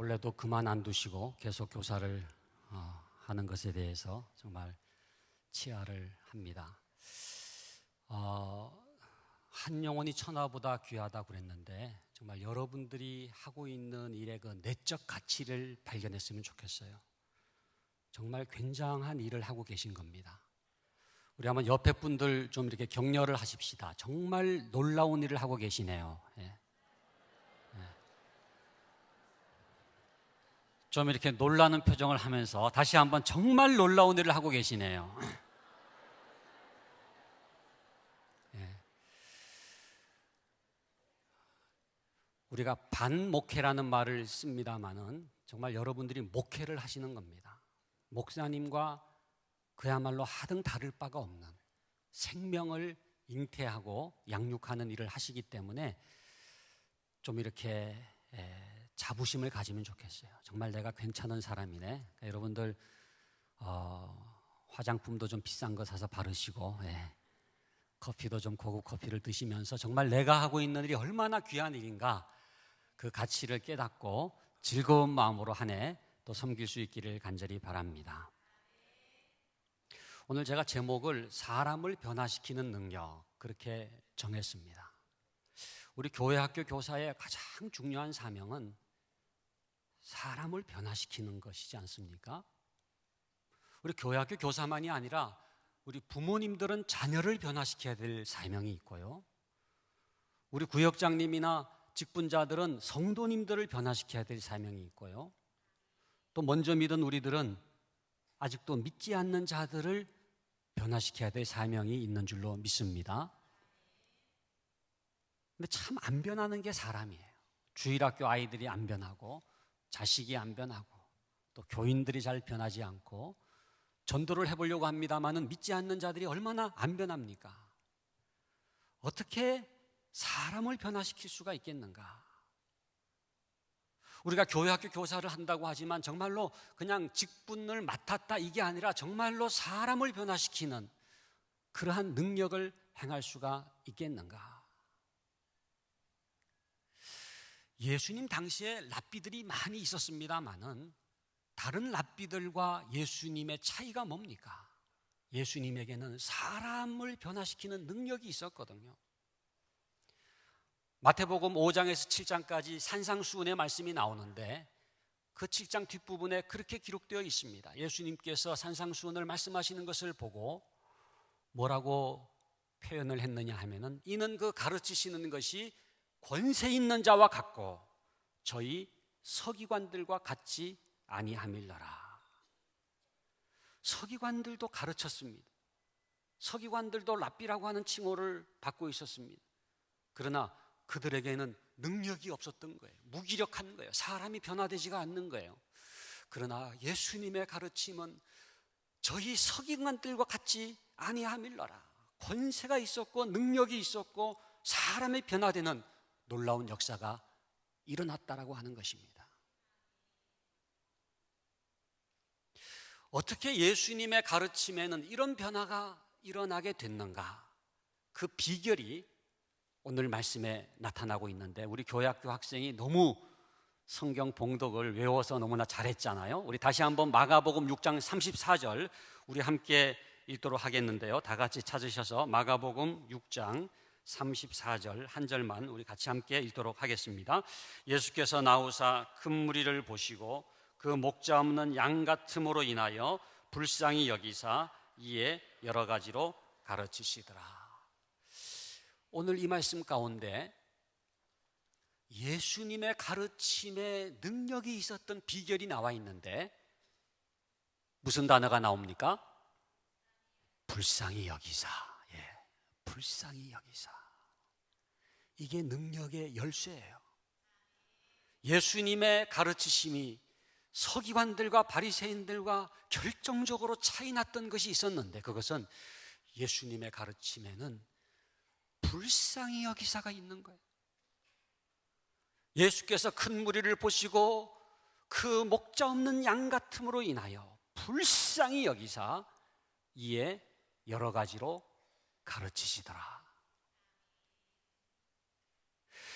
원래도 그만 안 두시고 계속 교사를 하는 것에 대해서 정말 치아를 합니다. 한 영혼이 천하보다 귀하다고 그랬는데 정말 여러분들이 하고 있는 일의 그 내적 가치를 발견했으면 좋겠어요. 정말 굉장한 일을 하고 계신 겁니다. 우리 한번 옆에 분들 좀 이렇게 격려를 하십시다. 정말 놀라운 일을 하고 계시네요. 좀 이렇게 놀라는 표정을 하면서 다시 한번 정말 놀라운 일을 하고 계시네요. 우리가 반목회라는 말을 씁니다마는 정말 여러분들이 목회를 하시는 겁니다. 목사님과 그야말로 하등 다를 바가 없는 생명을 잉태하고 양육하는 일을 하시기 때문에 좀 이렇게 자부심을 가지면 좋겠어요. 정말 내가 괜찮은 사람이네. 그러니까 여러분들 화장품도 좀 비싼 거 사서 바르시고 커피도 좀 고급 커피를 드시면서 정말 내가 하고 있는 일이 얼마나 귀한 일인가 그 가치를 깨닫고 즐거운 마음으로 한 해 또 섬길 수 있기를 간절히 바랍니다. 오늘 제가 제목을 사람을 변화시키는 능력 그렇게 정했습니다. 우리 교회 학교 교사의 가장 중요한 사명은 사람을 변화시키는 것이지 않습니까? 우리 교회 학교 교사만이 아니라 우리 부모님들은 자녀를 변화시켜야 될 사명이 있고요. 우리 구역장님이나 직분자들은 성도님들을 변화시켜야 될 사명이 있고요. 또 먼저 믿은 우리들은 아직도 믿지 않는 자들을 변화시켜야 될 사명이 있는 줄로 믿습니다. 근데 참 안 변하는 게 사람이에요. 주일학교 아이들이 안 변하고 자식이 안 변하고 또 교인들이 잘 변하지 않고 전도를 해보려고 합니다마는 믿지 않는 자들이 얼마나 안 변합니까? 어떻게 사람을 변화시킬 수가 있겠는가? 우리가 교회 학교 교사를 한다고 하지만 정말로 그냥 직분을 맡았다 이게 아니라 정말로 사람을 변화시키는 그러한 능력을 행할 수가 있겠는가? 예수님 당시에 랍비들이 많이 있었습니다마는 다른 랍비들과 예수님의 차이가 뭡니까? 예수님에게는 사람을 변화시키는 능력이 있었거든요. 마태복음 5장에서 7장까지 산상수훈의 말씀이 나오는데 그 7장 뒷부분에 그렇게 기록되어 있습니다. 예수님께서 산상수훈을 말씀하시는 것을 보고 뭐라고 표현을 했느냐 하면은 이는 그 가르치시는 것이 권세 있는 자와 같고 저희 서기관들과 같이 아니함일러라. 서기관들도 가르쳤습니다. 서기관들도 랍비라고 하는 칭호를 받고 있었습니다. 그러나 그들에게는 능력이 없었던 거예요. 무기력한 거예요. 사람이 변화되지가 않는 거예요. 그러나 예수님의 가르침은 저희 서기관들과 같이 아니함일러라. 권세가 있었고 능력이 있었고 사람이 변화되는 놀라운 역사가 일어났다라고 하는 것입니다. 어떻게 예수님의 가르침에는 이런 변화가 일어나게 됐는가? 그 비결이 오늘 말씀에 나타나고 있는데 우리 교회학교 학생이 너무 성경 봉독을 외워서 너무나 잘했잖아요. 우리 다시 한번 마가복음 6장 34절 우리 함께 읽도록 하겠는데요. 다 같이 찾으셔서 마가복음 6장 34절 한 절만 우리 같이 함께 읽도록 하겠습니다. 예수께서 나오사 큰 무리를 보시고 그 목자 없는 양 같음으로 인하여 불쌍히 여기사 이에 여러 가지로 가르치시더라. 오늘 이 말씀 가운데 예수님의 가르침에 능력이 있었던 비결이 나와 있는데 무슨 단어가 나옵니까? 불쌍히 여기사. 불쌍히 여기사. 이게 능력의 열쇠예요. 예수님의 가르치심이 서기관들과 바리새인들과 결정적으로 차이 났던 것이 있었는데 그것은 예수님의 가르침에는 불쌍히 여기사가 있는 거예요. 예수께서 큰 무리를 보시고 그 목자 없는 양 같음으로 인하여 불쌍히 여기사 이에 여러 가지로 가르치시더라.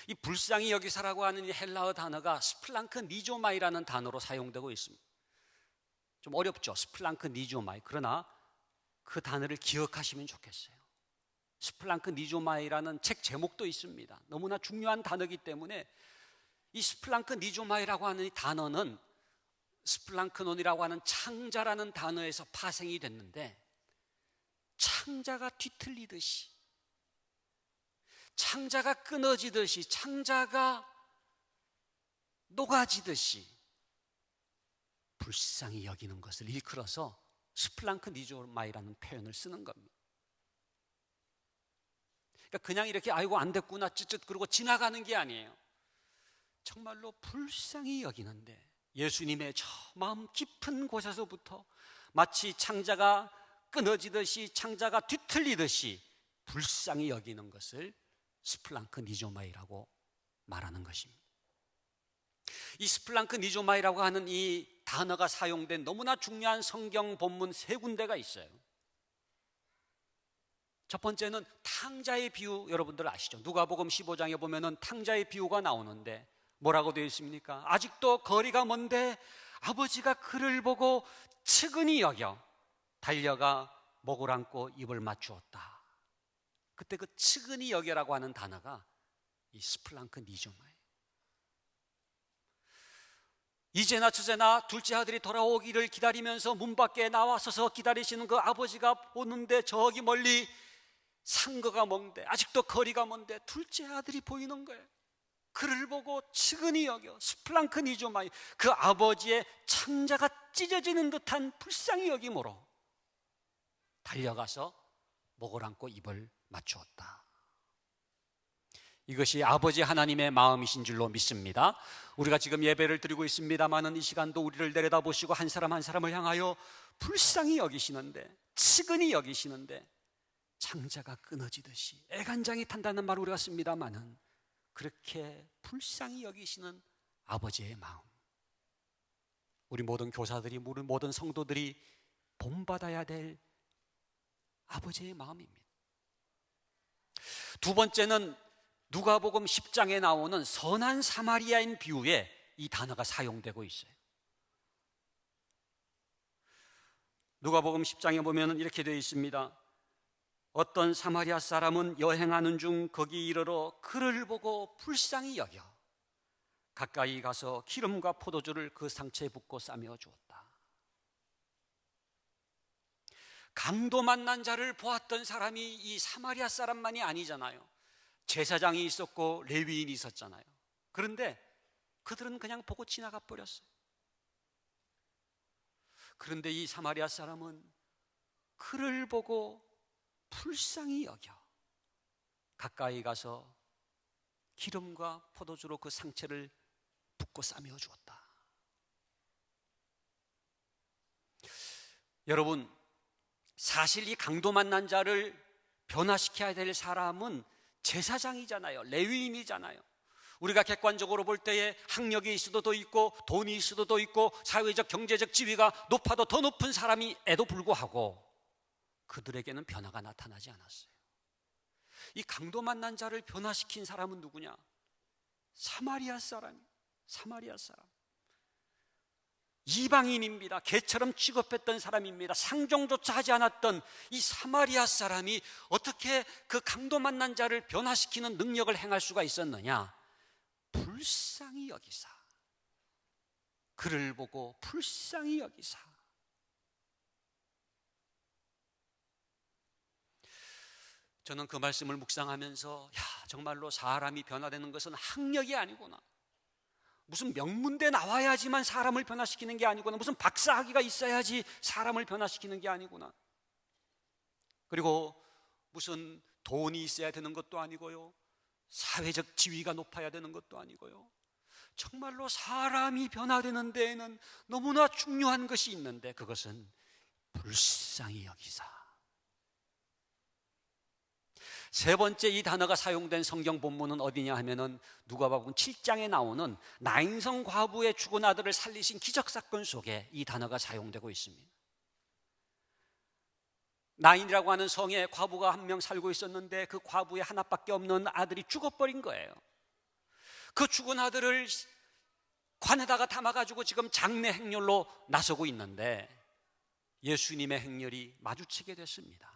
이 불쌍히 여기사라고 하는 이 헬라어 단어가 스플랑크 니조마이라는 단어로 사용되고 있습니다. 좀 어렵죠, 스플랑크 니조마이. 그러나 그 단어를 기억하시면 좋겠어요. 스플랑크 니조마이라는 책 제목도 있습니다. 너무나 중요한 단어이기 때문에 이 스플랑크 니조마이라고 하는 이 단어는 스플랑크논이라고 하는 창자라는 단어에서 파생이 됐는데, 창자가 뒤틀리듯이, 창자가 끊어지듯이, 창자가 녹아지듯이 불쌍히 여기는 것을 일컬어서 스플랑크 니조마이라는 표현을 쓰는 겁니다. 그러니까 그냥 이렇게 아이고 안 됐구나 쯧쯧 그러고 지나가는 게 아니에요. 정말로 불쌍히 여기는데, 예수님의 저 마음 깊은 곳에서부터 마치 창자가 끊어지듯이, 창자가 뒤틀리듯이 불쌍히 여기는 것을 스플랑크 니조마이라고 말하는 것입니다. 이 스플랑크 니조마이라고 하는 이 단어가 사용된 너무나 중요한 성경 본문 세 군데가 있어요. 첫 번째는 탕자의 비유, 여러분들 아시죠? 누가복음 15장에 보면은 탕자의 비유가 나오는데 뭐라고 되어 있습니까? 아직도 거리가 먼데 아버지가 그를 보고 측은히 여겨 달려가 목을 안고 입을 맞추었다. 그때 그 측은히 여겨라고 하는 단어가 이 스플랑크 니조마예요. 이제나 저제나 둘째 아들이 돌아오기를 기다리면서 문 밖에 나와서서 기다리시는 그 아버지가 보는데 저기 멀리 상거가 먼데, 아직도 거리가 먼데 둘째 아들이 보이는 거예요. 그를 보고 측은히 여겨, 스플랑크 니조마이, 그 아버지의 창자가 찢어지는 듯한 불쌍히 여김으로 달려가서 목을 안고 입을 맞추었다. 이것이 아버지 하나님의 마음이신 줄로 믿습니다. 우리가 지금 예배를 드리고 있습니다마는 이 시간도 우리를 내려다보시고 한 사람 한 사람을 향하여 불쌍히 여기시는데, 측은히 여기시는데, 창자가 끊어지듯이 애간장이 탄다는 말을 우리가 씁니다마는 그렇게 불쌍히 여기시는 아버지의 마음, 우리 모든 교사들이, 우리 모든 성도들이 본받아야 될 아버지의 마음입니다. 두 번째는 누가복음 10장에 나오는 선한 사마리아인 비유에 이 단어가 사용되고 있어요. 누가복음 10장에 보면 이렇게 되어 있습니다. 어떤 사마리아 사람은 여행하는 중 거기 이르러 그를 보고 불쌍히 여겨 가까이 가서 기름과 포도주를 그 상체에 붓고 싸매어 주었다. 강도 만난 자를 보았던 사람이 이 사마리아 사람만이 아니잖아요. 제사장이 있었고 레위인이 있었잖아요. 그런데 그들은 그냥 보고 지나가 버렸어요. 그런데 이 사마리아 사람은 그를 보고 불쌍히 여겨 가까이 가서 기름과 포도주로 그 상체를 붓고 싸매어 주었다. 여러분, 사실 이 강도 만난 자를 변화시켜야 될 사람은 제사장이잖아요. 레위인이잖아요. 우리가 객관적으로 볼 때에 학력이 있어도 더 있고 돈이 있어도 더 있고 사회적 경제적 지위가 높아도 더 높은 사람임에도 불구하고 그들에게는 변화가 나타나지 않았어요. 이 강도 만난 자를 변화시킨 사람은 누구냐? 사마리아 사람. 이방인입니다. 개처럼 취급했던 사람입니다. 상종조차 하지 않았던 이 사마리아 사람이 어떻게 그 강도 만난 자를 변화시키는 능력을 행할 수가 있었느냐? 불쌍히 여기사, 그를 보고 불쌍히 여기사. 저는 그 말씀을 묵상하면서 정말로 사람이 변화되는 것은 학력이 아니구나, 무슨 명문대 나와야지만 사람을 변화시키는 게 아니구나, 무슨 박사학위가 있어야지 사람을 변화시키는 게 아니구나, 그리고 무슨 돈이 있어야 되는 것도 아니고요, 사회적 지위가 높아야 되는 것도 아니고요. 정말로 사람이 변화되는 데에는 너무나 중요한 것이 있는데 그것은 불쌍히 여기사. 세 번째 이 단어가 사용된 성경 본문은 어디냐 하면은 누가복음 7장에 나오는 나인성 과부의 죽은 아들을 살리신 기적 사건 속에 이 단어가 사용되고 있습니다. 나인이라고 하는 성에 과부가 한 명 살고 있었는데 그 과부의 하나밖에 없는 아들이 죽어버린 거예요. 그 죽은 아들을 관에다가 담아가지고 지금 장례 행렬로 나서고 있는데 예수님의 행렬이 마주치게 됐습니다.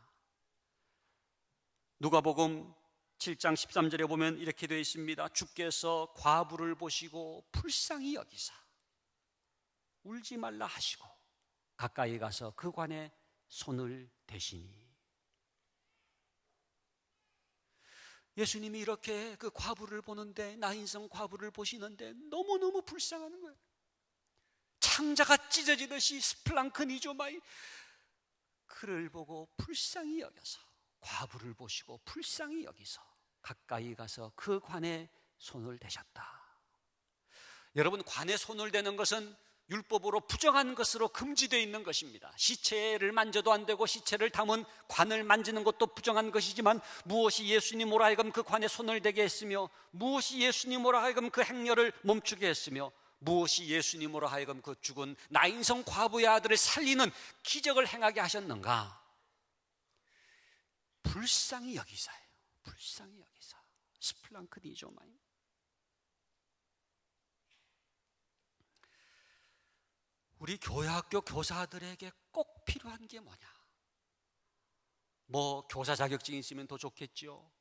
누가복음 7장 13절에 보면 이렇게 되어 있습니다. 주께서 과부를 보시고 불쌍히 여기사 울지 말라 하시고 가까이 가서 그 관에 손을 대시니. 예수님이 이렇게 그 과부를 보는데, 나인성 과부를 보시는데 너무너무 불쌍한 거예요. 창자가 찢어지듯이 스플랑크니조마이 그를 보고 불쌍히 여겨서, 과부를 보시고 불쌍히 여기서 가까이 가서 그 관에 손을 대셨다. 여러분, 관에 손을 대는 것은 율법으로 부정한 것으로 금지되어 있는 것입니다. 시체를 만져도 안 되고 시체를 담은 관을 만지는 것도 부정한 것이지만, 무엇이 예수님으로 하여금 그 관에 손을 대게 했으며, 무엇이 예수님으로 하여금 그 행렬을 멈추게 했으며, 무엇이 예수님으로 하여금 그 죽은 나인성 과부의 아들을 살리는 기적을 행하게 하셨는가? 불쌍히 여기사예요. 불쌍히 여기사. 스플랑크니조마이. 우리 교회학교 교사들에게 꼭 필요한 게 뭐냐? 뭐 교사 자격증이 있으면 더 좋겠죠.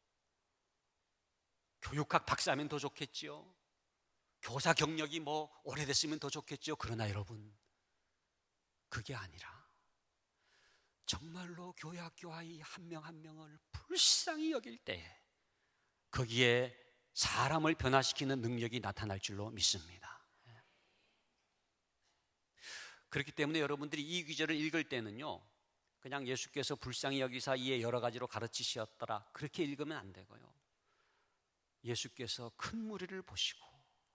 교육학 박사면 더 좋겠죠. 교사 경력이 뭐 오래됐으면 더 좋겠죠. 그러나 여러분, 그게 아니라 정말로 교회학교 아이 한 명 한 명을 불쌍히 여길 때에 거기에 사람을 변화시키는 능력이 나타날 줄로 믿습니다. 그렇기 때문에 여러분들이 이 구절을 읽을 때는요, 그냥 예수께서 불쌍히 여기사 이에 여러 가지로 가르치셨더라 그렇게 읽으면 안 되고요, 예수께서 큰 무리를 보시고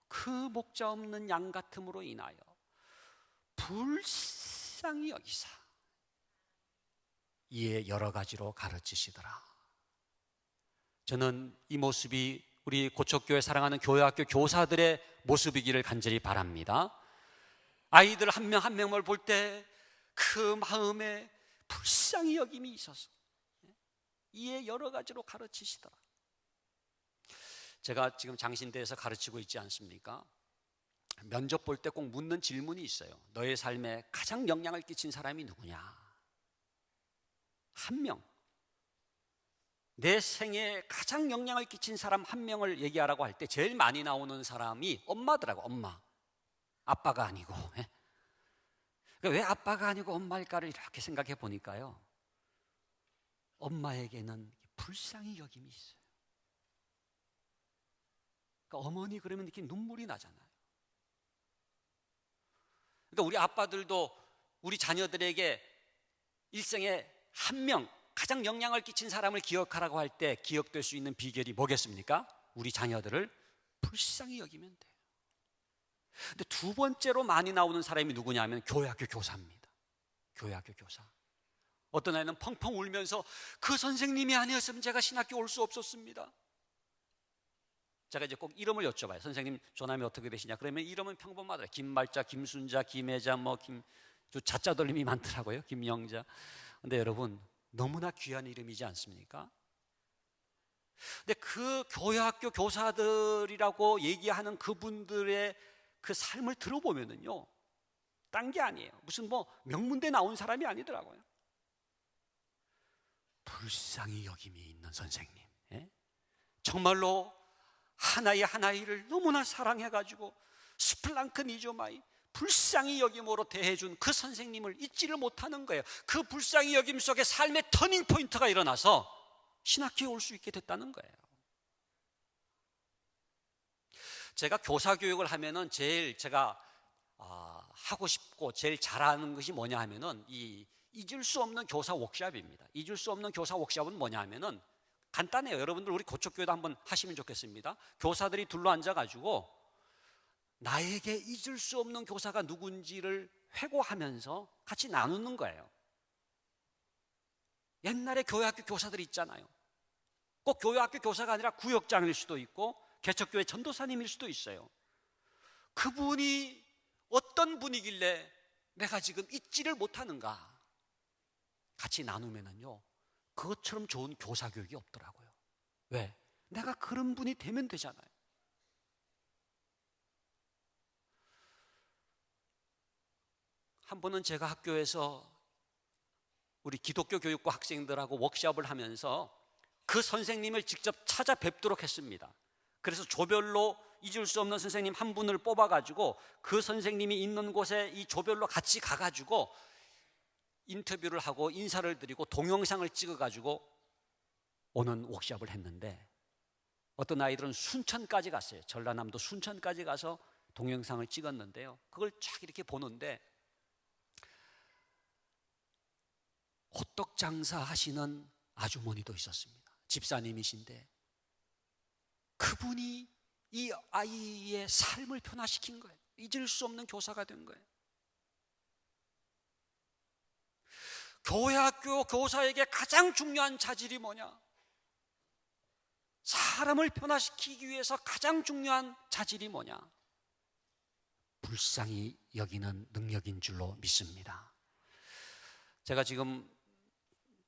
그 목자 없는 양 같음으로 인하여 불쌍히 여기사 이에 여러 가지로 가르치시더라. 저는 이 모습이 우리 고척교회 사랑하는 교회학교 교사들의 모습이기를 간절히 바랍니다. 아이들 한 명 한 명을 볼 때 그 마음에 불쌍히 여김이 있어서 이에 여러 가지로 가르치시더라. 제가 지금 장신대에서 가르치고 있지 않습니까? 면접 볼 때 꼭 묻는 질문이 있어요. 너의 삶에 가장 영향을 끼친 사람이 누구냐? 한 명. 내 생에 가장 영향을 끼친 사람 한 명을 얘기하라고 할 때 제일 많이 나오는 사람이 엄마더라고. 엄마. 아빠가 아니고. 왜 아빠가 아니고 엄마일까를 이렇게 생각해 보니까요, 엄마에게는 불쌍히 여김이 있어요. 그러니까 어머니 그러면 이렇게 눈물이 나잖아요. 그러니까 우리 아빠들도 우리 자녀들에게 일생에 한 명 가장 영향을 끼친 사람을 기억하라고 할 때 기억될 수 있는 비결이 뭐겠습니까? 우리 자녀들을 불쌍히 여기면 돼요. 근데 두 번째로 많이 나오는 사람이 누구냐 하면 교회학교 교사입니다. 교회학교 교사. 어떤 아이는 펑펑 울면서 그 선생님이 아니었으면 제가 신학교 올 수 없었습니다. 제가 이제 꼭 이름을 여쭤봐요. 선생님 조남이 어떻게 되시냐? 그러면 이름은 평범하더라고요. 김말자, 김순자, 김혜자, 자자들 이름이 많더라고요. 김영자. 근데 여러분, 너무나 귀한 이름이지 않습니까? 근데 그 교회학교 교사들이라고 얘기하는 그분들의 그 삶을 들어보면은요, 딴 게 아니에요. 무슨 뭐 명문대 나온 사람이 아니더라고요. 불쌍히 여김이 있는 선생님. 예? 정말로 하나의 하나이를 너무나 사랑해가지고 스플랑크니조마이 불쌍히 여김으로 대해준 그 선생님을 잊지를 못하는 거예요. 그 불쌍히 여김 속에 삶의 터닝 포인트가 일어나서 신학교에 올 수 있게 됐다는 거예요. 제가 교사 교육을 하면은 제일 제가 하고 싶고 제일 잘하는 것이 뭐냐 하면은 이 잊을 수 없는 교사 워크숍입니다. 잊을 수 없는 교사 워크숍은 뭐냐 하면은 간단해요. 여러분들 우리 고척교회도 한번 하시면 좋겠습니다. 교사들이 둘러앉아가지고 나에게 잊을 수 없는 교사가 누군지를 회고하면서 같이 나누는 거예요. 옛날에 교회학교 교사들이 있잖아요. 꼭 교회학교 교사가 아니라 구역장일 수도 있고 개척교회 전도사님일 수도 있어요. 그분이 어떤 분이길래 내가 지금 잊지를 못하는가 같이 나누면은요, 그것처럼 좋은 교사 교육이 없더라고요. 왜? 내가 그런 분이 되면 되잖아요. 한 번은 제가 학교에서 우리 기독교 교육부 학생들하고 워크숍을 하면서 그 선생님을 직접 찾아뵙도록 했습니다. 그래서 조별로 잊을 수 없는 선생님 한 분을 뽑아가지고 그 선생님이 있는 곳에 이 조별로 같이 가가지고 인터뷰를 하고 인사를 드리고 동영상을 찍어가지고 오는 워크숍을 했는데, 어떤 아이들은 순천까지 갔어요. 전라남도 순천까지 가서 동영상을 찍었는데요, 그걸 쫙 이렇게 보는데 호떡 장사 하시는 아주머니도 있었습니다. 집사님이신데 그분이 이 아이의 삶을 변화시킨 거예요. 잊을 수 없는 교사가 된 거예요. 교회 학교 교사에게 가장 중요한 자질이 뭐냐? 사람을 변화시키기 위해서 가장 중요한 자질이 뭐냐? 불쌍히 여기는 능력인 줄로 믿습니다. 제가 지금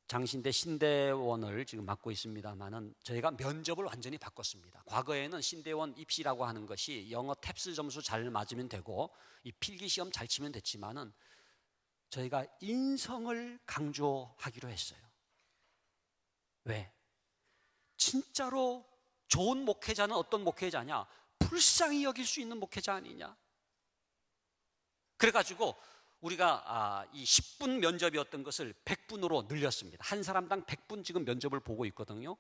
장신대 신대원을 지금 맡고 있습니다만은 저희가 면접을 완전히 바꿨습니다. 과거에는 신대원 입시라고 하는 것이 영어 탭스 점수 잘 맞으면 되고 이 필기시험 잘 치면 됐지만은 저희가 인성을 강조하기로 했어요. 왜? 진짜로 좋은 목회자는 어떤 목회자냐? 불쌍히 여길 수 있는 목회자 아니냐? 그래가지고 우리가 이 10분 면접이었던 것을 100분으로 늘렸습니다. 한 사람당 100분 지금 면접을 보고 있거든요.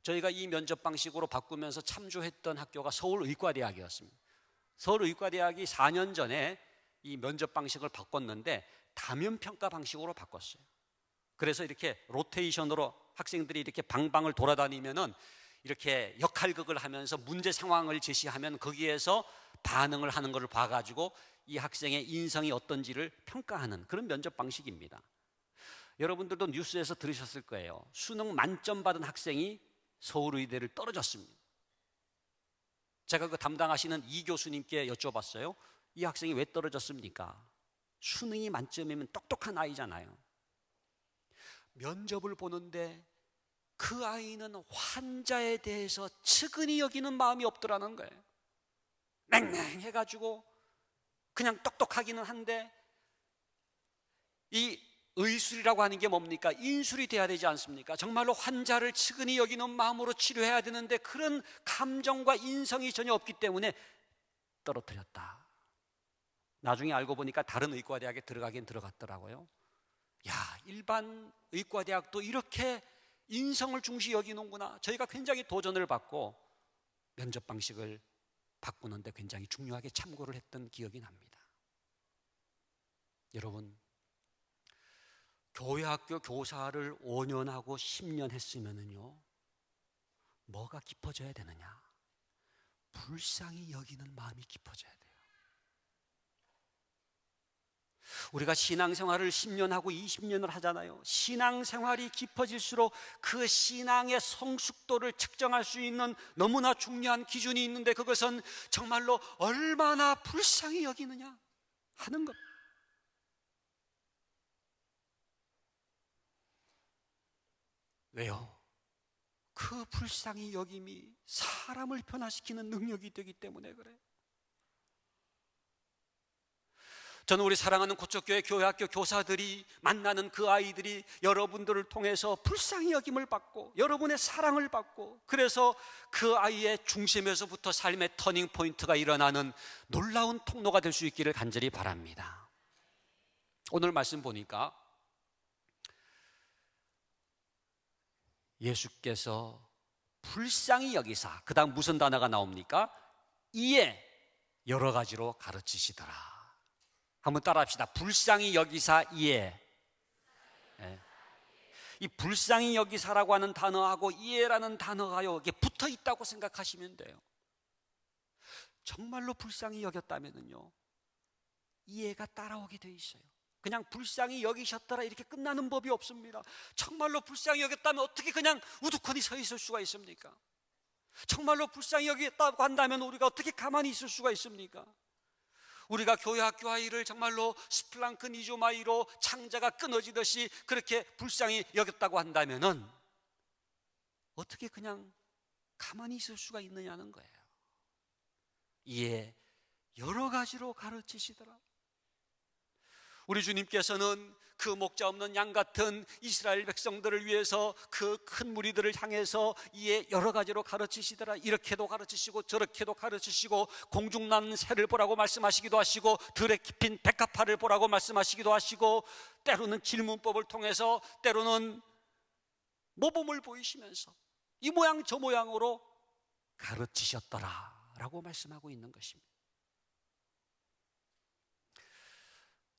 저희가 이 면접 방식으로 바꾸면서 참조했던 학교가 서울의과대학이었습니다. 서울의과대학이 4년 전에 이 면접 방식을 바꿨는데 다면평가 방식으로 바꿨어요. 그래서 이렇게 로테이션으로 학생들이 이렇게 방방을 돌아다니면은 이렇게 역할극을 하면서 문제 상황을 제시하면 거기에서 반응을 하는 것을 봐가지고 이 학생의 인성이 어떤지를 평가하는 그런 면접 방식입니다. 여러분들도 뉴스에서 들으셨을 거예요. 수능 만점 받은 학생이 서울의대를 떨어졌습니다. 제가 그 담당하시는 이 교수님께 여쭤봤어요. 이 학생이 왜 떨어졌습니까? 수능이 만점이면 똑똑한 아이잖아요. 면접을 보는데 그 아이는 환자에 대해서 측은히 여기는 마음이 없더라는 거예요. 맹맹해가지고 그냥 똑똑하기는 한데, 이 의술이라고 하는 게 뭡니까? 인술이 돼야 되지 않습니까? 정말로 환자를 측은히 여기는 마음으로 치료해야 되는데 그런 감정과 인성이 전혀 없기 때문에 떨어뜨렸다. 나중에 알고 보니까 다른 의과대학에 들어가긴 들어갔더라고요. 야, 일반 의과대학도 이렇게 인성을 중시 여기는구나. 저희가 굉장히 도전을 받고 면접 방식을 바꾸는데 굉장히 중요하게 참고를 했던 기억이 납니다. 여러분, 교회 학교 교사를 5년 하고 10년 했으면은요, 뭐가 깊어져야 되느냐? 불쌍히 여기는 마음이 깊어져야 돼요. 우리가 신앙생활을 10년 하고 20년을 하잖아요. 신앙생활이 깊어질수록 그 신앙의 성숙도를 측정할 수 있는 너무나 중요한 기준이 있는데, 그것은 정말로 얼마나 불쌍히 여기느냐 하는 것. 왜요? 그 불쌍히 여김이 사람을 변화시키는 능력이 되기 때문에 그래요. 저는 우리 사랑하는 고척교회 교회학교 교사들이 만나는 그 아이들이 여러분들을 통해서 불쌍히 여김을 받고 여러분의 사랑을 받고, 그래서 그 아이의 중심에서부터 삶의 터닝 포인트가 일어나는 놀라운 통로가 될 수 있기를 간절히 바랍니다. 오늘 말씀 보니까 예수께서 불쌍히 여기사, 그 다음 무슨 단어가 나옵니까? 이에 여러 가지로 가르치시더라. 한번 따라합시다. 불쌍히 여기사 이에. 네. 이 불쌍히 여기사라고 하는 단어하고 이해라는 단어가요, 이게 붙어 있다고 생각하시면 돼요. 정말로 불쌍히 여겼다면요, 이해가 따라오게 돼 있어요. 그냥 불쌍히 여기셨더라 이렇게 끝나는 법이 없습니다. 정말로 불쌍히 여겼다면 어떻게 그냥 우두커니 서 있을 수가 있습니까? 정말로 불쌍히 여겼다고 한다면 우리가 어떻게 가만히 있을 수가 있습니까? 우리가 교회 학교 아이를 정말로 스플랑크 니조마이로 창자가 끊어지듯이 그렇게 불쌍히 여겼다고 한다면은 어떻게 그냥 가만히 있을 수가 있느냐는 거예요. 이에 여러 가지로 가르치시더라. 우리 주님께서는 그 목자 없는 양 같은 이스라엘 백성들을 위해서 그 큰 무리들을 향해서 이에 여러 가지로 가르치시더라. 이렇게도 가르치시고 저렇게도 가르치시고 공중 나는 새를 보라고 말씀하시기도 하시고 들에 깊인 백합화를 보라고 말씀하시기도 하시고, 때로는 질문법을 통해서, 때로는 모범을 보이시면서 이 모양 저 모양으로 가르치셨더라라고 말씀하고 있는 것입니다.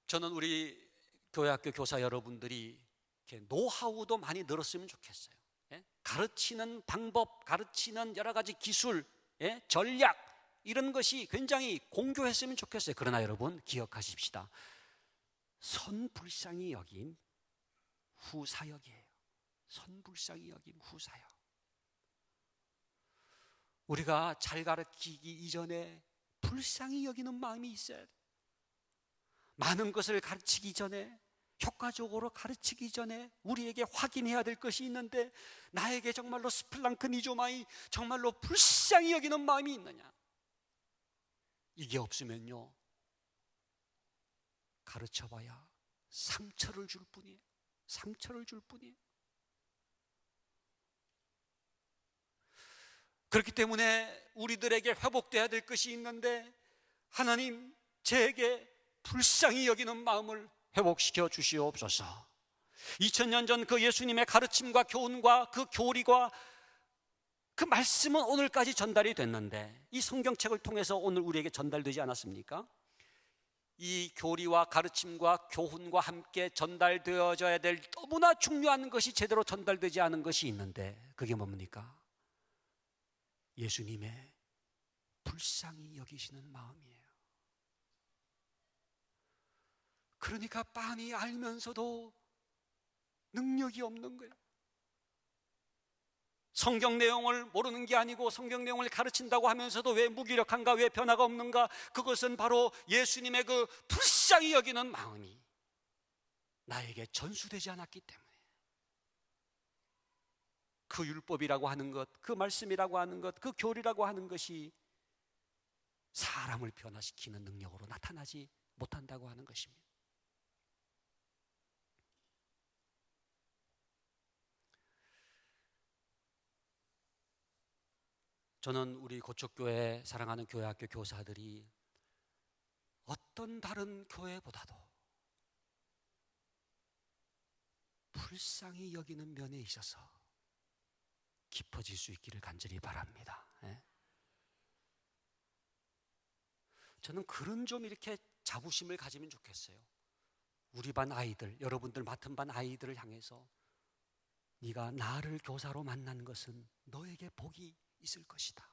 저는 우리 교회학교 교사 여러분들이 이렇게 노하우도 많이 늘었으면 좋겠어요. 예? 가르치는 방법, 가르치는 여러 가지 기술, 예? 전략, 이런 것이 굉장히 공교했으면 좋겠어요. 그러나 여러분 기억하십시다. 선불쌍히 여김 후사역이에요. 선불쌍히 여김 후사역. 우리가 잘 가르치기 이전에 불쌍히 여기는 마음이 있어야 돼요. 많은 것을 가르치기 전에, 효과적으로 가르치기 전에 우리에게 확인해야 될 것이 있는데, 나에게 정말로 스플랑크 니조마이 정말로 불쌍히 여기는 마음이 있느냐? 이게 없으면요, 가르쳐봐야 상처를 줄 뿐이에요. 상처를 줄 뿐이에요. 그렇기 때문에 우리들에게 회복돼야 될 것이 있는데, 하나님 제게 불쌍히 여기는 마음을 회복시켜 주시옵소서. 2000년 전 그 예수님의 가르침과 교훈과 그 교리와 그 말씀은 오늘까지 전달이 됐는데, 이 성경책을 통해서 오늘 우리에게 전달되지 않았습니까? 이 교리와 가르침과 교훈과 함께 전달되어져야 될 너무나 중요한 것이 제대로 전달되지 않은 것이 있는데, 그게 뭡니까? 예수님의 불쌍히 여기시는 마음이에요. 그러니까 빤히 알면서도 능력이 없는 거예요. 성경 내용을 모르는 게 아니고 성경 내용을 가르친다고 하면서도 왜 무기력한가, 왜 변화가 없는가? 그것은 바로 예수님의 그 불쌍히 여기는 마음이 나에게 전수되지 않았기 때문에. 그 율법이라고 하는 것, 그 말씀이라고 하는 것, 그 교리라고 하는 것이 사람을 변화시키는 능력으로 나타나지 못한다고 하는 것입니다. 저는 우리 고척교회 사랑하는 교회학교 교사들이 어떤 다른 교회보다도 불쌍히 여기는 면에 있어서 깊어질 수 있기를 간절히 바랍니다. 예? 저는 그런 좀 이렇게 자부심을 가지면 좋겠어요. 우리 반 아이들, 여러분들 맡은 반 아이들을 향해서 네가 나를 교사로 만난 것은 너에게 복이 있을 것이다.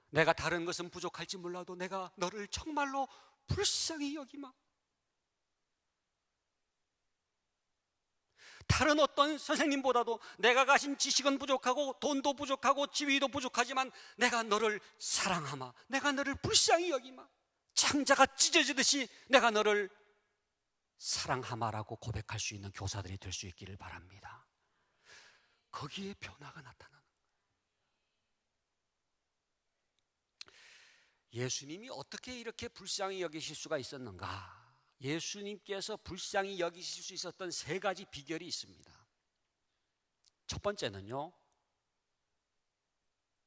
내가 다른 것은 부족할지 몰라도 내가 너를 정말로 불쌍히 여기마. 다른 어떤 선생님보다도 내가 가진 지식은 부족하고 돈도 부족하고 지위도 부족하지만 내가 너를 사랑하마. 내가 너를 불쌍히 여기마. 창자가 찢어지듯이 내가 너를 사랑하마라고 고백할 수 있는 교사들이 될 수 있기를 바랍니다. 거기에 변화가 나타나는 거예요. 예수님이 어떻게 이렇게 불쌍히 여기실 수가 있었는가? 예수님께서 불쌍히 여기실 수 있었던 세 가지 비결이 있습니다. 첫 번째는요,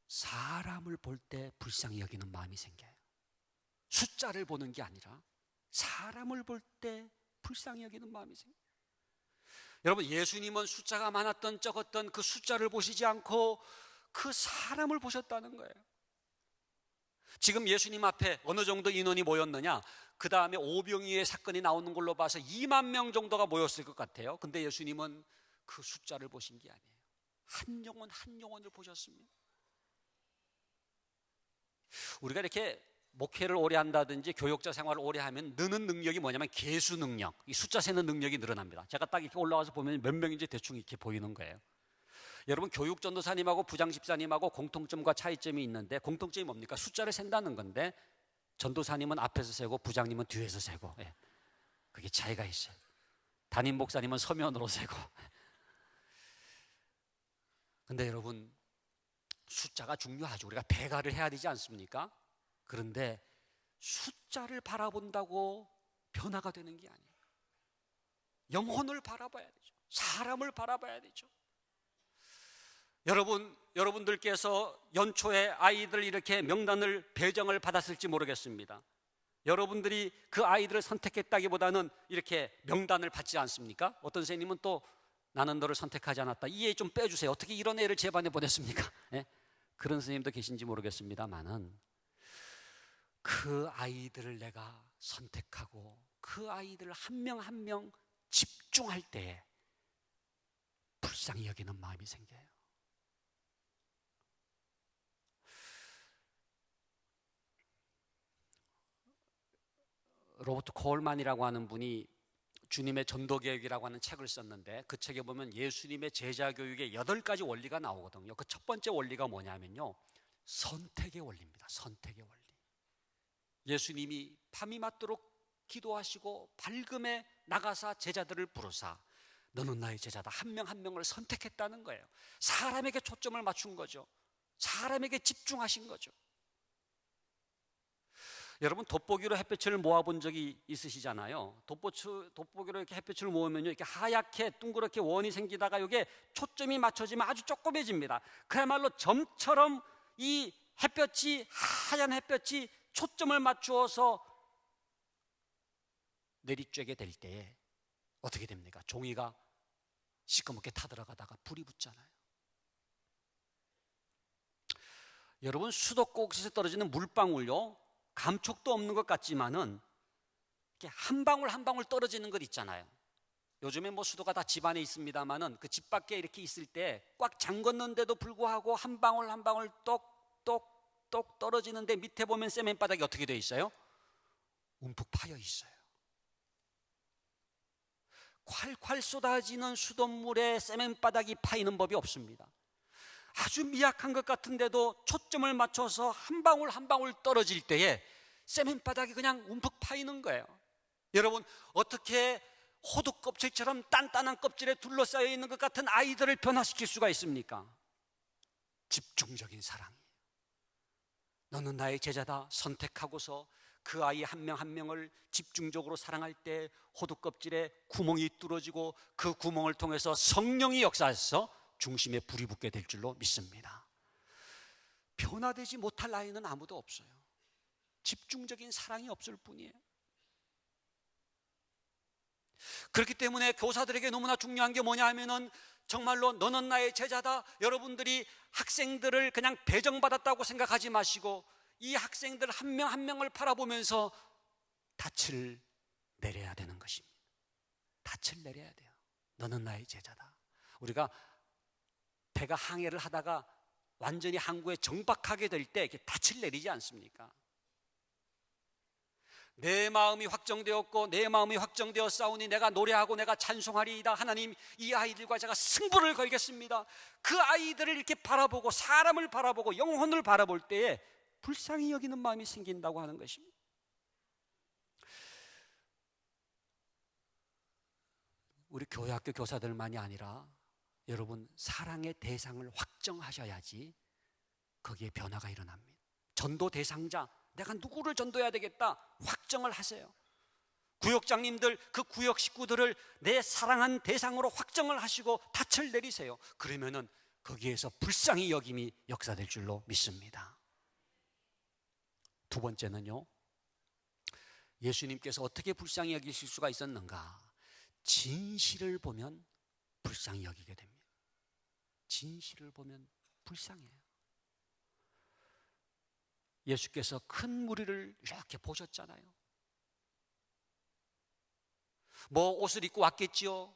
사람을 볼 때 불쌍히 여기는 마음이 생겨요. 숫자를 보는 게 아니라 사람을 볼 때 불쌍히 여기는 마음이 생겨요. 여러분, 예수님은 숫자가 많았던 적었던 그 숫자를 보시지 않고 그 사람을 보셨다는 거예요. 지금 예수님 앞에 어느 정도 인원이 모였느냐? 그 다음에 오병이의 사건이 나오는 걸로 봐서 2만 명 정도가 모였을 것 같아요. 근데 예수님은 그 숫자를 보신 게 아니에요. 한 영혼 한 영혼을 보셨습니다. 우리가 이렇게 목회를 오래 한다든지 교육자 생활을 오래 하면 느는 능력이 뭐냐면 계수 능력, 이 숫자 세는 능력이 늘어납니다. 제가 딱 이렇게 올라와서 보면 몇 명인지 대충 이렇게 보이는 거예요. 여러분, 교육 전도사님하고 부장 집사님하고 공통점과 차이점이 있는데, 공통점이 뭡니까? 숫자를 센다는 건데, 전도사님은 앞에서 세고 부장님은 뒤에서 세고, 예. 그게 차이가 있어요. 담임 목사님은 서면으로 세고. 근데 여러분, 숫자가 중요하죠. 우리가 배가를 해야 되지 않습니까? 그런데 숫자를 바라본다고 변화가 되는 게 아니에요. 영혼을 바라봐야 되죠. 사람을 바라봐야 되죠. 여러분들께서 연초에 아이들 이렇게 명단을 배정을 받았을지 모르겠습니다. 여러분들이 그 아이들을 선택했다기보다는 이렇게 명단을 받지 않습니까? 어떤 선생님은 또 나는 너를 선택하지 않았다, 이 애 좀 빼주세요. 어떻게 이런 애를 제 반에 보냈습니까? 네? 그런 선생님도 계신지 모르겠습니다만은 그 아이들을 내가 선택하고 그 아이들을 한 명 한 명 집중할 때에 불쌍히 여기는 마음이 생겨요. 로버트 콜만이라고 하는 분이 주님의 전도개혁이라고 하는 책을 썼는데, 그 책에 보면 예수님의 제자교육의 8가지 원리가 나오거든요. 그 첫 번째 원리가 뭐냐면요, 선택의 원리입니다. 선택의 원리. 예수님이 밤이 맞도록 기도하시고 밝음에 나가사 제자들을 부르사 너는 나의 제자다, 한 명 한 명을 선택했다는 거예요. 사람에게 초점을 맞춘 거죠. 사람에게 집중하신 거죠. 여러분, 돋보기로 햇볕을 모아본 적이 있으시잖아요. 돋보기로 이렇게 햇볕을 모으면요, 이렇게 하얗게 둥그렇게 원이 생기다가 이게 초점이 맞춰지면 아주 조그매집니다. 그야말로 점처럼 이 햇볕이, 하얀 햇볕이 초점을 맞추어서 내리쬐게 될 때에 어떻게 됩니까? 종이가 시커멓게 타들어가다가 불이 붙잖아요. 여러분, 수도꼭지에서 떨어지는 물방울요, 감촉도 없는 것 같지만은 이렇게 한 방울 한 방울 떨어지는 것 있잖아요. 요즘에 뭐 수도가 다 집 안에 있습니다만은 그 집 밖에 이렇게 있을 때 꽉 잠궜는데도 불구하고 한 방울 한 방울 똑똑똑 떨어지는데 밑에 보면 세면 바닥이 어떻게 되어 있어요? 움푹 파여 있어요. 콸콸 쏟아지는 수돗물에 세면 바닥이 파이는 법이 없습니다. 아주 미약한 것 같은데도 초점을 맞춰서 한 방울 한 방울 떨어질 때에 세면 바닥이 그냥 움푹 파이는 거예요. 여러분, 어떻게 호두 껍질처럼 단단한 껍질에 둘러싸여 있는 것 같은 아이들을 변화시킬 수가 있습니까? 집중적인 사랑이에요. 너는 나의 제자다 선택하고서 그 아이 한 명 한 명을 집중적으로 사랑할 때 호두 껍질에 구멍이 뚫어지고 그 구멍을 통해서 성령이 역사해서 중심에 불이 붙게 될 줄로 믿습니다. 변화되지 못할 아이는 아무도 없어요. 집중적인 사랑이 없을 뿐이에요. 그렇기 때문에 교사들에게 너무나 중요한 게 뭐냐 하면은, 정말로 너는 나의 제자다, 여러분들이 학생들을 그냥 배정받았다고 생각하지 마시고 이 학생들 한 명 한 명을 바라보면서 닻을 내려야 되는 것입니다. 닻을 내려야 돼요. 너는 나의 제자다. 우리가 배가 항해를 하다가 완전히 항구에 정박하게 될 때 이렇게 닻을 내리지 않습니까? 내 마음이 확정되었고 내 마음이 확정되었사오니 내가 노래하고 내가 찬송하리이다. 하나님, 이 아이들과 제가 승부를 걸겠습니다. 그 아이들을 이렇게 바라보고 사람을 바라보고 영혼을 바라볼 때에 불쌍히 여기는 마음이 생긴다고 하는 것입니다. 우리 교회학교 교사들만이 아니라 여러분, 사랑의 대상을 확정하셔야지 거기에 변화가 일어납니다. 전도 대상자, 내가 누구를 전도해야 되겠다 확정을 하세요. 구역장님들, 그 구역 식구들을 내 사랑한 대상으로 확정을 하시고 닻을 내리세요. 그러면은 거기에서 불쌍히 여김이 역사될 줄로 믿습니다. 두 번째는요, 예수님께서 어떻게 불쌍히 여기실 수가 있었는가? 진실을 보면 불쌍히 여기게 됩니다. 진실을 보면 불쌍해요. 예수께서 큰 무리를 이렇게 보셨잖아요. 뭐 옷을 입고 왔겠지요.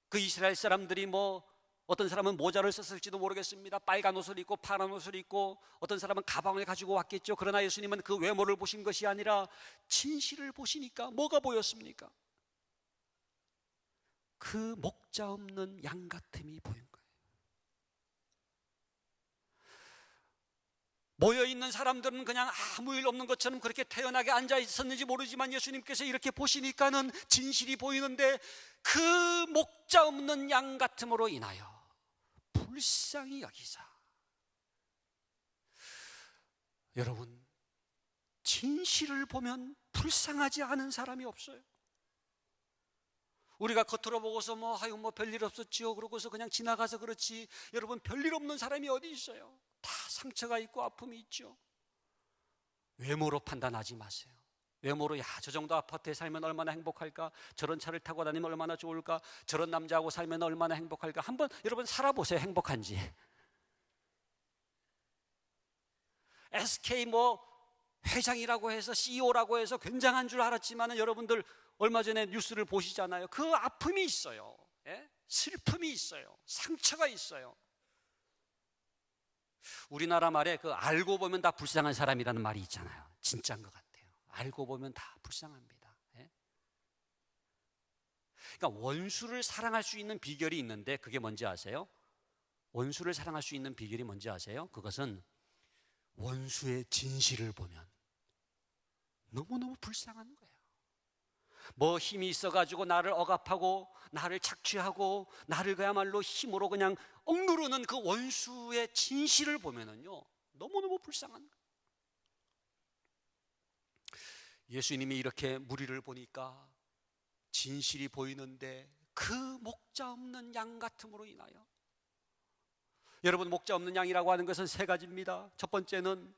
그 이스라엘 사람들이 뭐 어떤 사람은 모자를 썼을지도 모르겠습니다. 빨간 옷을 입고 파란 옷을 입고 어떤 사람은 가방을 가지고 왔겠죠. 그러나 예수님은 그 외모를 보신 것이 아니라 진실을 보시니까 뭐가 보였습니까? 그 목자 없는 양 같음이 보인 거예요. 모여있는 사람들은 그냥 아무 일 없는 것처럼 그렇게 태연하게 앉아 있었는지 모르지만 예수님께서 이렇게 보시니까는 진실이 보이는데 그 목자 없는 양 같음으로 인하여 불쌍히 여기사. 여러분, 진실을 보면 불쌍하지 않은 사람이 없어요. 우리가 겉으로 보고서 뭐 별일 없었지요 그러고서 그냥 지나가서 그렇지, 여러분 별일 없는 사람이 어디 있어요? 다 상처가 있고 아픔이 있죠. 외모로 판단하지 마세요. 외모로 저 정도 아파트에 살면 얼마나 행복할까, 저런 차를 타고 다니면 얼마나 좋을까, 저런 남자하고 살면 얼마나 행복할까, 한번 여러분 살아보세요. 행복한지. SK 회장이라고 해서 CEO라고 해서 굉장한 줄 알았지만 여러분들 얼마 전에 뉴스를 보시잖아요. 그 아픔이 있어요. 예? 슬픔이 있어요. 상처가 있어요. 우리나라 말에 그 알고 보면 다 불쌍한 사람이라는 말이 있잖아요. 진짜인 것 같아요. 알고 보면 다 불쌍합니다. 예? 그러니까 원수를 사랑할 수 있는 비결이 있는데 그게 뭔지 아세요? 원수를 사랑할 수 있는 비결이 뭔지 아세요? 그것은 원수의 진실을 보면 너무너무 불쌍한 거예요. 뭐 힘이 있어가지고 나를 억압하고 나를 착취하고 나를 그야말로 힘으로 그냥 억누르는 그 원수의 진실을 보면은요 너무너무 불쌍한 거예요. 예수님이 이렇게 무리를 보니까 진실이 보이는데 그 목자 없는 양 같음으로 인하여, 여러분 목자 없는 양이라고 하는 것은 세 가지입니다. 첫 번째는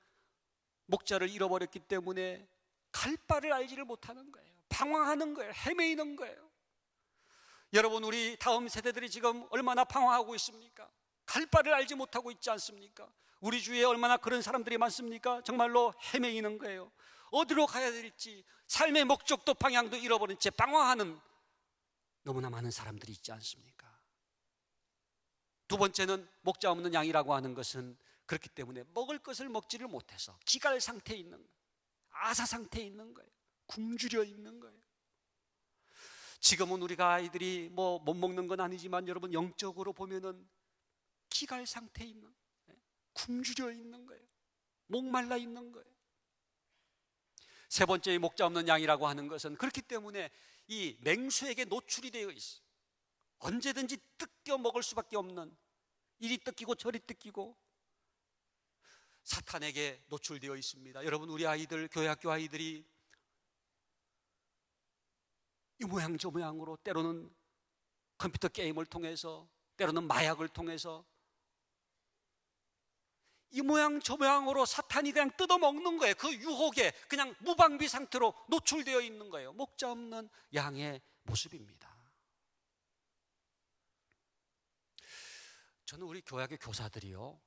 목자를 잃어버렸기 때문에 갈 바를 알지를 못하는 거예요. 방황하는 거예요. 헤매이는 거예요. 여러분 우리 다음 세대들이 지금 얼마나 방황하고 있습니까? 갈 바를 알지 못하고 있지 않습니까? 우리 주위에 얼마나 그런 사람들이 많습니까? 정말로 헤매이는 거예요. 어디로 가야 될지 삶의 목적도 방향도 잃어버린 채 방황하는 너무나 많은 사람들이 있지 않습니까? 두 번째는 목자 없는 양이라고 하는 것은 그렇기 때문에 먹을 것을 먹지를 못해서 기갈 상태에 있는 거예요. 아사 상태에 있는 거예요. 굶주려 있는 거예요. 지금은 우리가 아이들이 못 먹는 건 아니지만 여러분 영적으로 보면은 기갈 상태에 있는, 굶주려 있는 거예요. 목말라 있는 거예요. 세 번째 목자 없는 양이라고 하는 것은 그렇기 때문에 이 맹수에게 노출이 되어 있어요. 언제든지 뜯겨 먹을 수밖에 없는, 이리 뜯기고 저리 뜯기고 사탄에게 노출되어 있습니다. 여러분 우리 아이들, 교회학교 아이들이 이 모양 저 모양으로 때로는 컴퓨터 게임을 통해서, 때로는 마약을 통해서 이 모양 저 모양으로 사탄이 그냥 뜯어먹는 거예요. 그 유혹에 그냥 무방비 상태로 노출되어 있는 거예요. 목자 없는 양의 모습입니다. 저는 우리 교회학교 교사들이요,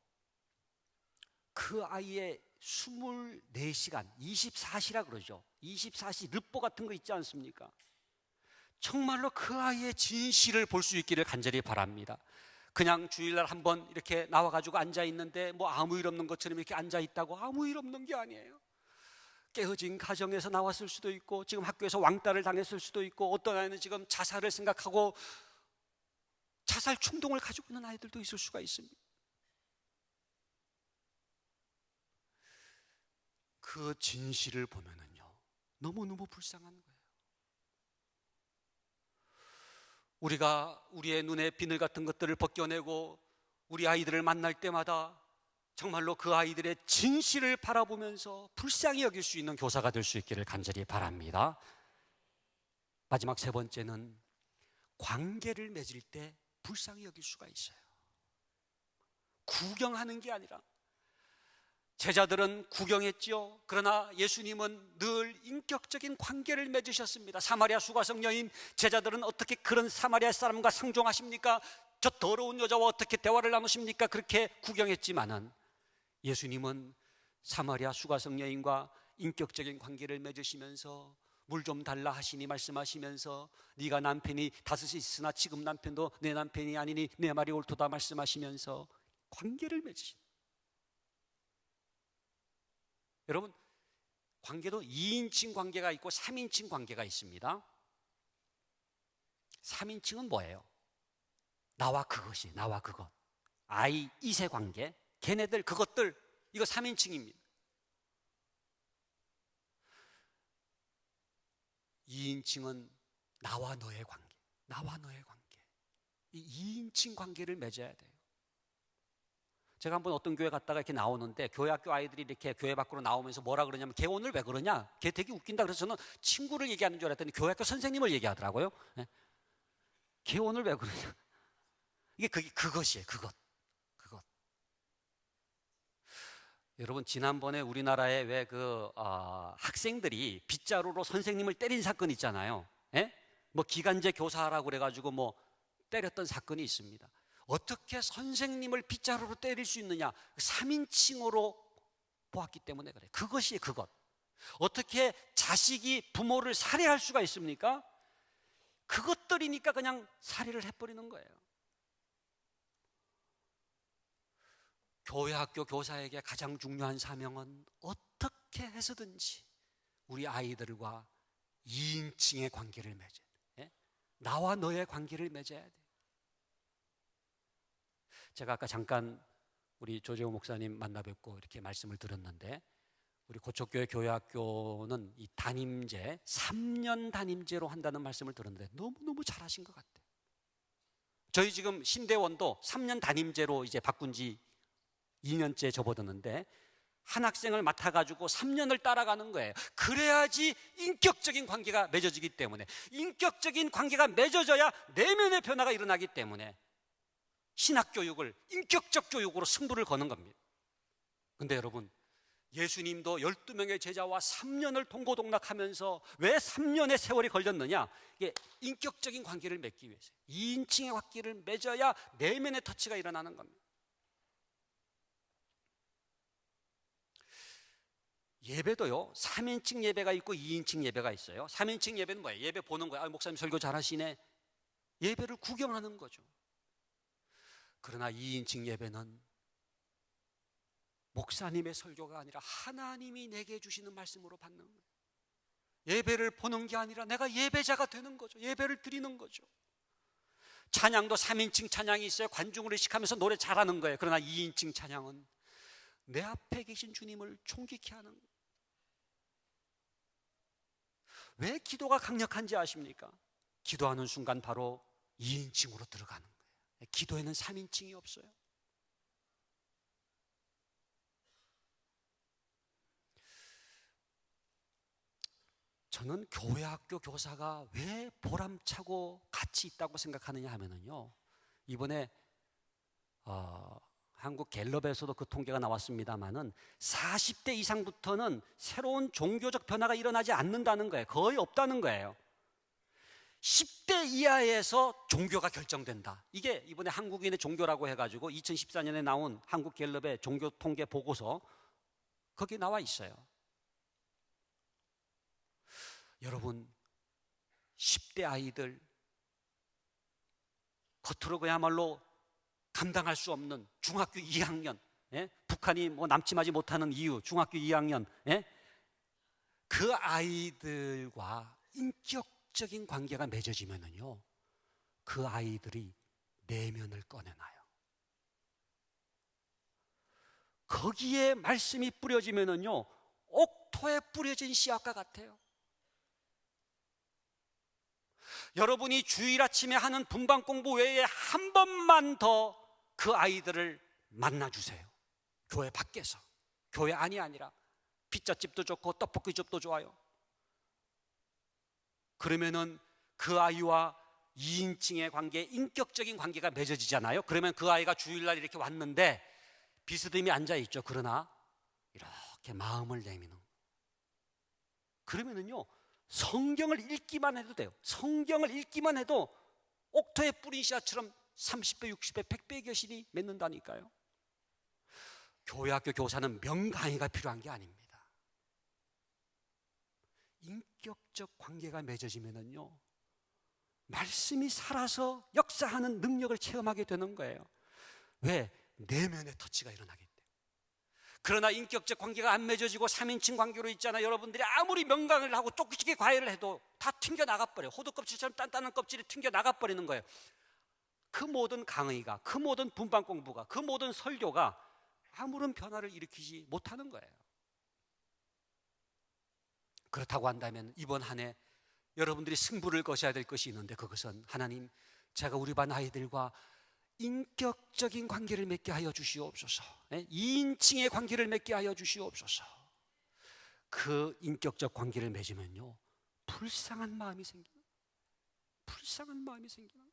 그 아이의 24시간, 24시라 그러죠. 24시 르포 같은 거 있지 않습니까? 정말로 그 아이의 진실을 볼 수 있기를 간절히 바랍니다. 그냥 주일날 한번 이렇게 나와가지고 앉아있는데 아무 일 없는 것처럼 이렇게 앉아있다고 아무 일 없는 게 아니에요. 깨어진 가정에서 나왔을 수도 있고, 지금 학교에서 왕따를 당했을 수도 있고, 어떤 아이는 지금 자살을 생각하고 자살 충동을 가지고 있는 아이들도 있을 수가 있습니다. 그 진실을 보면은요 너무너무 불쌍한 거예요. 우리가 우리의 눈에 비늘 같은 것들을 벗겨내고 우리 아이들을 만날 때마다 정말로 그 아이들의 진실을 바라보면서 불쌍히 여길 수 있는 교사가 될 수 있기를 간절히 바랍니다. 마지막 세 번째는 관계를 맺을 때 불쌍히 여길 수가 있어요. 구경하는 게 아니라, 제자들은 구경했지요. 그러나 예수님은 늘 인격적인 관계를 맺으셨습니다. 사마리아 수가성 여인, 제자들은 어떻게 그런 사마리아 사람과 상종하십니까? 저 더러운 여자와 어떻게 대화를 나누십니까? 그렇게 구경했지만은 예수님은 사마리아 수가성 여인과 인격적인 관계를 맺으시면서 물 좀 달라 하시니 말씀하시면서 네가 남편이 다섯이 있으나 지금 남편도 내 남편이 아니니 내 말이 옳도다 말씀하시면서 관계를 맺으십니다. 여러분 관계도 2인칭 관계가 있고 3인칭 관계가 있습니다. 3인칭은 뭐예요? 나와 그것이, 나와 그것, I, 이세 관계, 걔네들, 그것들, 이거 3인칭입니다. 2인칭은 나와 너의 관계, 나와 너의 관계. 이 2인칭 관계를 맺어야 돼요. 제가 한번 어떤 교회 갔다가 이렇게 나오는데 교회 학교 아이들이 이렇게 교회 밖으로 나오면서 뭐라 그러냐면 걔 오늘 왜 그러냐? 걔 되게 웃긴다. 그래서 저는 친구를 얘기하는 줄 알았더니 교회 학교 선생님을 얘기하더라고요. 예? 걔 오늘 왜 그러냐? 이게 그것이에요. 그것. 여러분 지난번에 우리나라에 왜 학생들이 빗자루로 선생님을 때린 사건 있잖아요. 예? 뭐 기간제 교사라고 그래가지고 뭐 때렸던 사건이 있습니다. 어떻게 선생님을 빗자루로 때릴 수 있느냐? 3인칭으로 보았기 때문에 그래. 그것이 그것. 어떻게 자식이 부모를 살해할 수가 있습니까? 그것들이니까 그냥 살해를 해버리는 거예요. 교회 학교 교사에게 가장 중요한 사명은 어떻게 해서든지 우리 아이들과 2인칭의 관계를 맺어야 돼. 나와 너의 관계를 맺어야 돼. 제가 아까 잠깐 우리 조재호 목사님 만나 뵙고 이렇게 말씀을 들었는데 우리 고척교회 교회학교는 이 담임제 3년 담임제로 한다는 말씀을 들었는데 너무너무 잘하신 것 같아요. 저희 지금 신대원도 3년 담임제로 이제 바꾼 지 2년째 접어드는데 한 학생을 맡아가지고 3년을 따라가는 거예요. 그래야지 인격적인 관계가 맺어지기 때문에, 인격적인 관계가 맺어져야 내면의 변화가 일어나기 때문에 신학교육을 인격적 교육으로 승부를 거는 겁니다. 근데 여러분, 예수님도 12명의 제자와 3년을 동고동락하면서 왜 3년의 세월이 걸렸느냐? 이게 인격적인 관계를 맺기 위해서 2인칭의 관계를 맺어야 내면의 터치가 일어나는 겁니다. 예배도요 3인칭 예배가 있고 2인칭 예배가 있어요. 3인칭 예배는 뭐예요? 예배 보는 거예요. 목사님 설교 잘하시네. 예배를 구경하는 거죠. 그러나 2인칭 예배는 목사님의 설교가 아니라 하나님이 내게 주시는 말씀으로 받는 거예요. 예배를 보는 게 아니라 내가 예배자가 되는 거죠. 예배를 드리는 거죠. 찬양도 3인칭 찬양이 있어요. 관중을 의식하면서 노래 잘하는 거예요. 그러나 2인칭 찬양은 내 앞에 계신 주님을 총깃케 하는 거예요. 왜 기도가 강력한지 아십니까? 기도하는 순간 바로 2인칭으로 들어가는 거예요. 기도에는 3인칭이 없어요. 저는 교회 학교 교사가 왜 보람차고 가치 있다고 생각하느냐 하면은요, 이번에 한국 갤럽에서도 그 통계가 나왔습니다만은 40대 이상부터는 새로운 종교적 변화가 일어나지 않는다는 거예요. 거의 없다는 거예요. 10대 이하에서 종교가 결정된다. 이게 이번에 한국인의 종교라고 해가지고 2014년에 나온 한국 갤럽의 종교 통계 보고서 거기에 나와 있어요. 여러분, 10대 아이들 겉으로 그야말로 감당할 수 없는 중학교 2학년, 북한이 뭐 남침하지 못하는 이유, 중학교 2학년, 그 아이들과 인격적인 관계가 맺어지면은요, 그 아이들이 내면을 꺼내놔요. 거기에 말씀이 뿌려지면은요, 옥토에 뿌려진 씨앗과 같아요. 여러분이 주일 아침에 하는 분방 공부 외에 한 번만 더 그 아이들을 만나주세요. 교회 밖에서. 교회 안이 아니라 피자집도 좋고 떡볶이집도 좋아요. 그러면은 그 아이와 2인칭의 관계, 인격적인 관계가 맺어지잖아요. 그러면 그 아이가 주일날 이렇게 왔는데 비스듬히 앉아있죠. 그러나 이렇게 마음을 내미는. 그러면은요, 성경을 읽기만 해도 돼요. 성경을 읽기만 해도 옥토에 뿌린 씨앗처럼 30배, 60배, 100배의 결실이 맺는다니까요. 교회 학교 교사는 명강의가 필요한 게 아닙니다. 인격적 관계가 맺어지면은요, 말씀이 살아서 역사하는 능력을 체험하게 되는 거예요. 왜? 내면의 터치가 일어나기 때문에. 그러나 인격적 관계가 안 맺어지고 3인칭 관계로 있잖아요. 여러분들이 아무리 명강을 하고 쪼끼게 과외를 해도 다 튕겨 나가버려요. 호두 껍질처럼 단단한 껍질이 튕겨 나가버리는 거예요. 그 모든 강의가, 그 모든 분방 공부가, 그 모든 설교가 아무런 변화를 일으키지 못하는 거예요. 그렇다고 한다면 이번 한 해 여러분들이 승부를 거셔야 될 것이 있는데, 그것은 하나님, 제가 우리 반 아이들과 인격적인 관계를 맺게 하여 주시옵소서. 이인칭의 관계를 맺게 하여 주시옵소서. 그 인격적 관계를 맺으면요, 불쌍한 마음이 생겨요. 불쌍한 마음이 생겨요.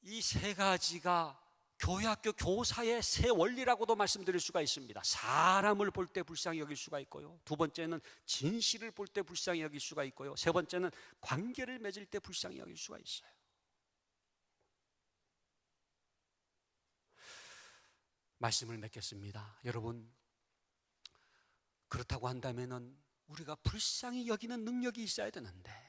이 세 가지가 교회학교 교사의 세 원리라고도 말씀드릴 수가 있습니다. 사람을 볼 때 불쌍히 여길 수가 있고요, 두 번째는 진실을 볼 때 불쌍히 여길 수가 있고요, 세 번째는 관계를 맺을 때 불쌍히 여길 수가 있어요. 말씀을 맺겠습니다. 여러분, 그렇다고 한다면은 우리가 불쌍히 여기는 능력이 있어야 되는데,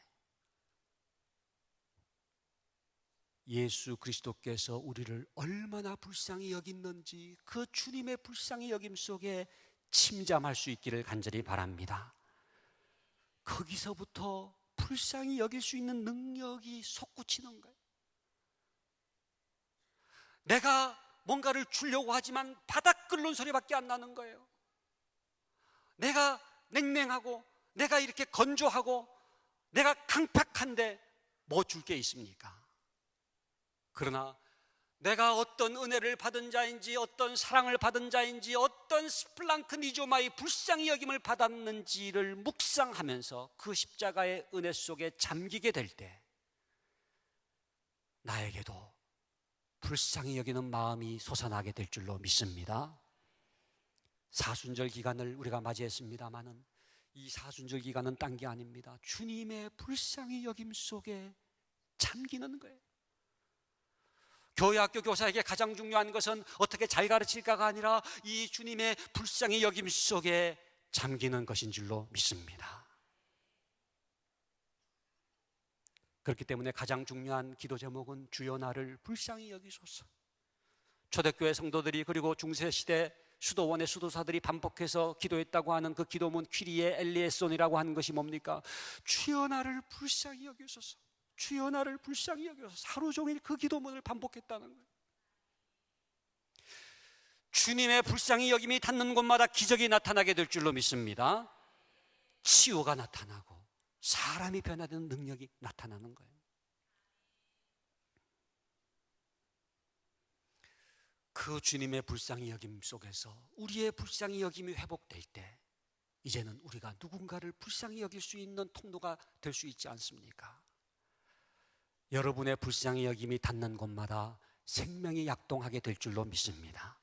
예수 그리스도께서 우리를 얼마나 불쌍히 여겼는지 그 주님의 불쌍히 여김 속에 침잠할 수 있기를 간절히 바랍니다. 거기서부터 불쌍히 여길 수 있는 능력이 솟구치는 거예요. 내가 뭔가를 주려고 하지만 바닥 끓는 소리밖에 안 나는 거예요. 내가 냉랭하고, 내가 이렇게 건조하고, 내가 강팍한데 뭐 줄 게 있습니까? 그러나 내가 어떤 은혜를 받은 자인지, 어떤 사랑을 받은 자인지, 어떤 스플랑크니조마의 불쌍히 여김을 받았는지를 묵상하면서 그 십자가의 은혜 속에 잠기게 될 때 나에게도 불쌍히 여기는 마음이 솟아나게 될 줄로 믿습니다. 사순절 기간을 우리가 맞이했습니다마는 이 사순절 기간은 딴 게 아닙니다. 주님의 불쌍히 여김 속에 잠기는 거예요. 교회학교 교사에게 가장 중요한 것은 어떻게 잘 가르칠까가 아니라 이 주님의 불쌍히 여김 속에 잠기는 것인 줄로 믿습니다. 그렇기 때문에 가장 중요한 기도 제목은 주여 나를 불쌍히 여기소서. 초대교회 성도들이, 그리고 중세시대 수도원의 수도사들이 반복해서 기도했다고 하는 그 기도문 퀴리에 엘리에손이라고 하는 것이 뭡니까? 주여 나를 불쌍히 여기소서, 주여 나를 불쌍히 여기소서. 하루 종일 그 기도문을 반복했다는 거예요. 주님의 불쌍히 여김이 닿는 곳마다 기적이 나타나게 될 줄로 믿습니다. 치유가 나타나고 사람이 변화되는 능력이 나타나는 거예요. 그 주님의 불쌍히 여김 속에서 우리의 불쌍히 여김이 회복될 때 이제는 우리가 누군가를 불쌍히 여길 수 있는 통로가 될 수 있지 않습니까? 여러분의 불쌍히 여김이 닿는 곳마다 생명이 약동하게 될 줄로 믿습니다.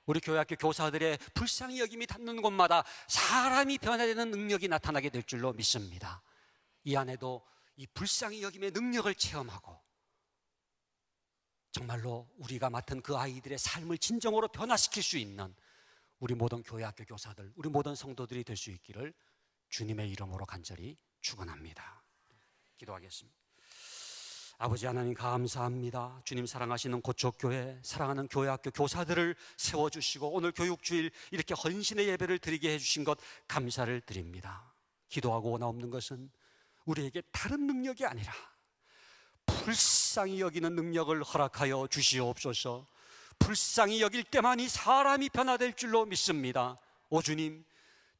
우리 교회학교 교사들의 불쌍히 여김이 닿는 곳마다 사람이 변화되는 능력이 나타나게 될 줄로 믿습니다. 이 안에도 이 불쌍히 여김의 능력을 체험하고 정말로 우리가 맡은 그 아이들의 삶을 진정으로 변화시킬 수 있는 우리 모든 교회학교 교사들, 우리 모든 성도들이 될 수 있기를 주님의 이름으로 간절히 축원합니다. 기도하겠습니다. 아버지 하나님, 감사합니다. 주님 사랑하시는 고척교회, 사랑하는 교회학교 교사들을 세워주시고 오늘 교육주일 이렇게 헌신의 예배를 드리게 해주신 것 감사를 드립니다. 기도하고 원하옵는 것은 우리에게 다른 능력이 아니라 불쌍히 여기는 능력을 허락하여 주시옵소서. 불쌍히 여길 때만이 사람이 변화될 줄로 믿습니다. 오 주님,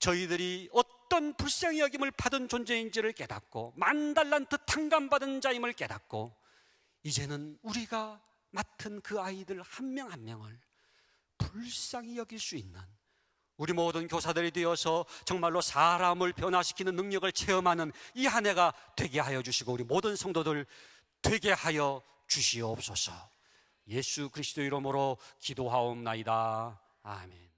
저희들이 어떤 불쌍히 여김을 받은 존재인지를 깨닫고 만달란트 탕감받은 자임을 깨닫고 이제는 우리가 맡은 그 아이들 한 명 한 명을 불쌍히 여길 수 있는 우리 모든 교사들이 되어서 정말로 사람을 변화시키는 능력을 체험하는 이 한 해가 되게 하여 주시고 우리 모든 성도들 되게 하여 주시옵소서. 예수 그리스도 이름으로 기도하옵나이다. 아멘.